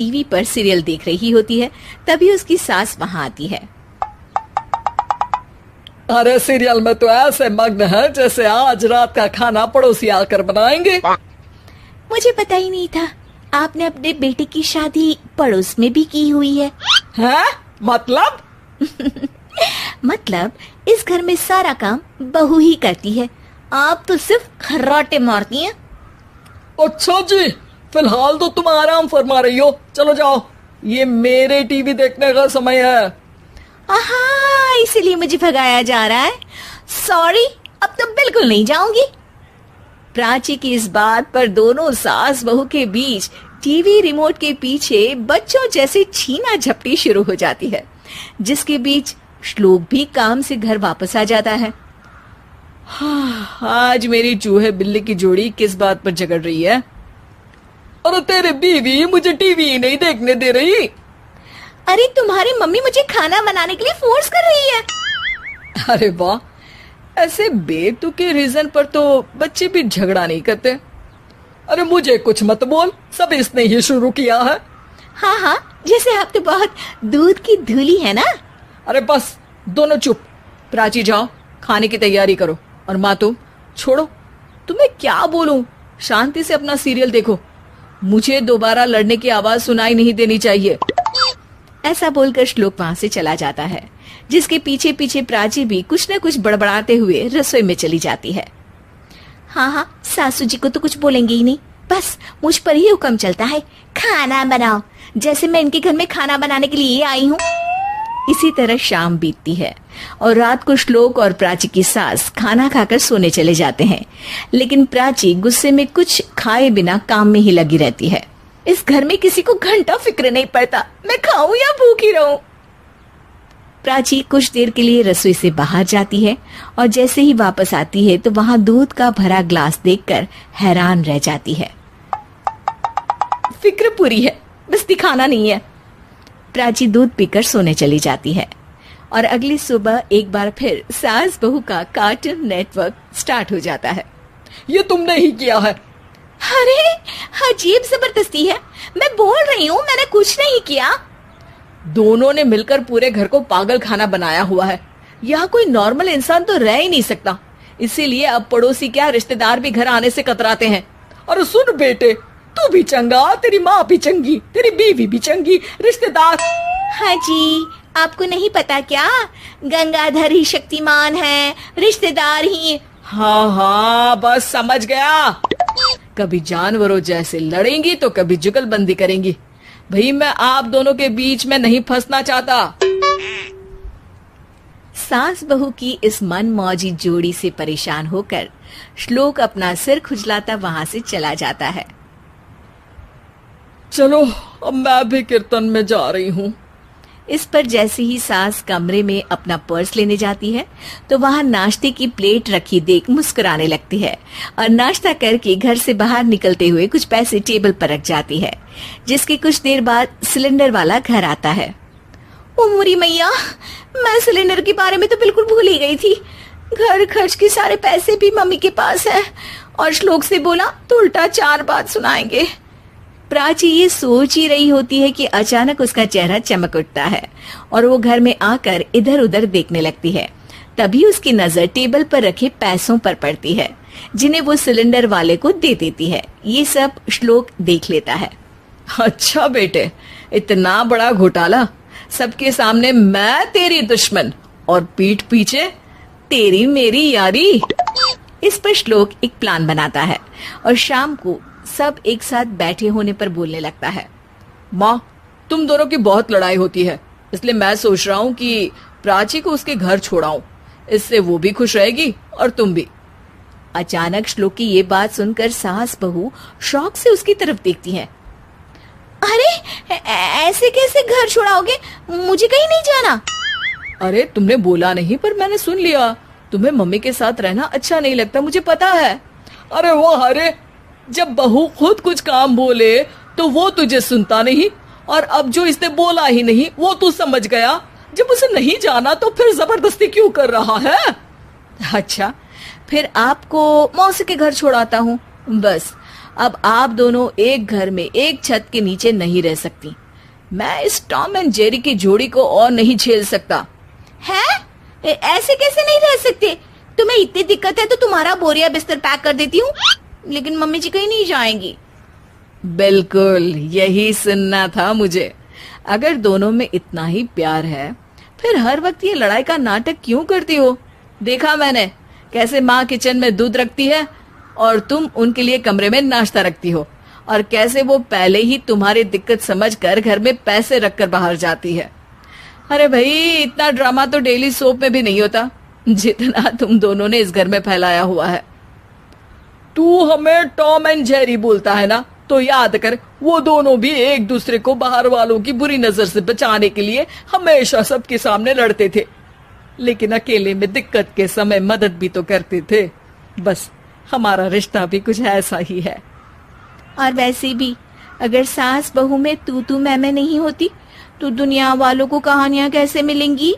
TV पर serial देख रही होती है। तभी उसकी सास वहाँ आती है। अरे सीरियल में तो ऐसे मग्न है जैसे आज रात का खाना पड़ोसी आकर बनाएंगे। मुझे पता ही नहीं था आपने अपने बेटे की शादी पड़ोस में भी की हुई है। हैं? मतलब? मतलब इस घर में सारा काम बहू ही करती है, आप तो सिर्फ खर्राटे मारती हैं। अच्छा जी, फिलहाल तो तुम आराम फरमा रही हो, चलो जाओ, ये मेरे टीवी देखने का समय है। आहा, इसीलिए मुझे भगाया जा रहा है। सॉरी, अब तो बिल्कुल नहीं जाऊंगी। प्राची की इस बात पर दोनों सास बहू के बीच टीवी रिमोट के पीछे बच्चों जैसे छीना झपटी शुरू हो जाती है, जिसके बीच श्लोक भी काम से घर वापस आ जाता है। आज मेरी चूहे बिल्ली की जोड़ी किस बात पर झगड़ रही है? अरे तेरे बीवी मुझे टीवी ही नहीं देखने दे रही। अरे तुम्हारी मम्मी मुझे खाना बनाने के लिए फोर्स कर रही है। अरे वाह, ऐसे बेतुके रीजन पर तो बच्चे भी झगड़ा नहीं करते। अरे मुझे कुछ मत बोल, सब इसने ही शुरू किया है। हाँ हाँ, जैसे आप तो बहुत दूध की धूली है ना। अरे बस दोनों चुप। प्राची जाओ, खाने की तैयारी करो। और माँ तुम छोड़ो, तुम्हें क्या बोलूं, शांति से अपना सीरियल देखो, मुझे दोबारा लड़ने की आवाज सुनाई नहीं देनी चाहिए। ऐसा बोलकर श्लोक वहां से चला जाता है, जिसके पीछे पीछे प्राची भी कुछ न कुछ बड़बड़ाते हुए रसोई में चली जाती है। हाँ हाँ, सासू जी को तो कुछ बोलेंगे ही नहीं, बस मुझ पर ही हुक्म चलता है, खाना बनाओ, जैसे मैं इनके घर में खाना बनाने के लिए आई हूँ। इसी तरह शाम बीतती है और रात को श्लोक और प्राची की सास खाना खाकर सोने चले जाते हैं, लेकिन प्राची गुस्से में कुछ खाए बिना काम में ही लगी रहती है। इस घर में किसी को घंटा फिक्र नहीं पड़ता, मैं खाऊं या भूखी रहूं। प्राची कुछ देर के लिए रसोई से बाहर जाती है और जैसे ही वापस आती है तो वहां दूध का भरा ग्लास देखकर हैरान रह जाती है। फिक्र पूरी है, बस दिखाना नहीं है। प्राची दूध पीकर सोने चली जाती है और अगली सुबह एक बार फिर सास बहू का कार्टून नेटवर्क स्टार्ट हो जाता है। ये तुमने ही किया है। अरे अजीब जबरदस्ती है, मैं बोल रही हूँ मैंने कुछ नहीं किया। दोनों ने मिलकर पूरे घर को पागल खाना बनाया हुआ है। यहाँ कोई नॉर्मल इंसान तो रह ही नहीं सकता, इसीलिए अब पड़ोसी क्या रिश्तेदार भी घर आने से कतराते हैं। और सुन बेटे, तू भी चंगा, तेरी माँ भी चंगी, तेरी बीवी भी चंगी, रिश्तेदार। हाँ जी, आपको नहीं पता क्या, गंगाधर ही शक्तिमान है, रिश्तेदार ही। हाँ हाँ, बस समझ गया। कभी जानवरों जैसे लड़ेंगी तो कभी जुगलबंदी करेंगी। भाई मैं आप दोनों के बीच में नहीं फंसना चाहता। सास बहू की इस मनमौजी जोड़ी से परेशान होकर श्लोक अपना सिर खुजलाता वहां से चला जाता है। चलो अब मैं भी कीर्तन में जा रही हूँ। इस पर जैसे ही सास कमरे में अपना पर्स लेने जाती है तो वहां नाश्ते की प्लेट रखी देख मुस्कुराने लगती है और नाश्ता करके घर से बाहर निकलते हुए कुछ पैसे टेबल पर रख जाती है, जिसके कुछ देर बाद सिलेंडर वाला घर आता है। ओ मुरी मैया, मैं सिलेंडर के बारे में तो बिल्कुल भूल ही गई थी। घर खर्च के सारे पैसे भी मम्मी के पास है और श्लोक से बोला तो उल्टा 4 बात सुनाएंगे। प्राची ये सोच ही रही होती है कि अचानक उसका चेहरा चमक उठता है और वो घर में आकर इधर उधर देखने लगती है। तभी उसकी नजर टेबल पर रखे पैसों पर पड़ती है, जिन्हें वो सिलेंडर वाले को दे देती है। ये सब श्लोक देख लेता है। अच्छा बेटे, इतना बड़ा घोटाला, सबके सामने मैं तेरी दुश्मन और पीठ पीछे तेरी मेरी यारी। इस पर श्लोक एक प्लान बनाता है और शाम को सब एक साथ बैठे होने पर बोलने लगता है। माँ, तुम दोनों की बहुत लड़ाई होती है, इसलिए मैं सोच रहा हूँ कि प्राची को उसके घर छोड़ाऊं, इससे वो भी खुश रहेगी और तुम भी। अचानक श्लोक की ये बात सुनकर सास बहू शौक से उसकी तरफ देखती हैं। अरे ऐसे कैसे घर छोड़ाओगे, मुझे कहीं नहीं जाना। अरे तुमने बोला नहीं पर मैंने सुन लिया, तुम्हें मम्मी के साथ रहना अच्छा नहीं लगता, मुझे पता है। अरे वो अरे, जब बहू खुद कुछ काम बोले तो वो तुझे सुनता नहीं, और अब जो इसने बोला ही नहीं वो तू समझ गया। जब उसे नहीं जाना तो फिर जबरदस्ती क्यों कर रहा है? अच्छा, फिर आपको मौसी के घर छोड़ाता हूँ, बस अब आप दोनों एक घर में एक छत के नीचे नहीं रह सकती। मैं इस टॉम एंड जेरी की जोड़ी को और नहीं झेल सकता। है? ऐसे कैसे नहीं रह सकते? तुम्हें इतनी दिक्कत है तो तुम्हारा बोरिया बिस्तर पैक कर देती हूँ, लेकिन मम्मी जी कहीं नहीं जाएंगी। बिल्कुल यही सुनना था मुझे। अगर दोनों में इतना ही प्यार है फिर हर वक्त ये लड़ाई का नाटक क्यों करती हो? देखा मैंने कैसे माँ किचन में दूध रखती है और तुम उनके लिए कमरे में नाश्ता रखती हो, और कैसे वो पहले ही तुम्हारी दिक्कत समझकर घर में पैसे रखकर बाहर जाती है। अरे भाई, इतना ड्रामा तो डेली सोप में भी नहीं होता जितना तुम दोनों ने इस घर में फैलाया हुआ है। तू हमें टॉम एंड जेरी बोलता है ना, तो याद कर वो दोनों भी एक दूसरे को बाहर वालों की बुरी नजर से बचाने के लिए हमेशा सबके सामने लड़ते थे, लेकिन अकेले में दिक्कत के समय मदद भी तो करते थे। बस हमारा रिश्ता भी कुछ ऐसा ही है। और वैसे भी अगर सास बहू में तू मैं नहीं होती तो दुनिया वालों को कहानियां कैसे मिलेंगी?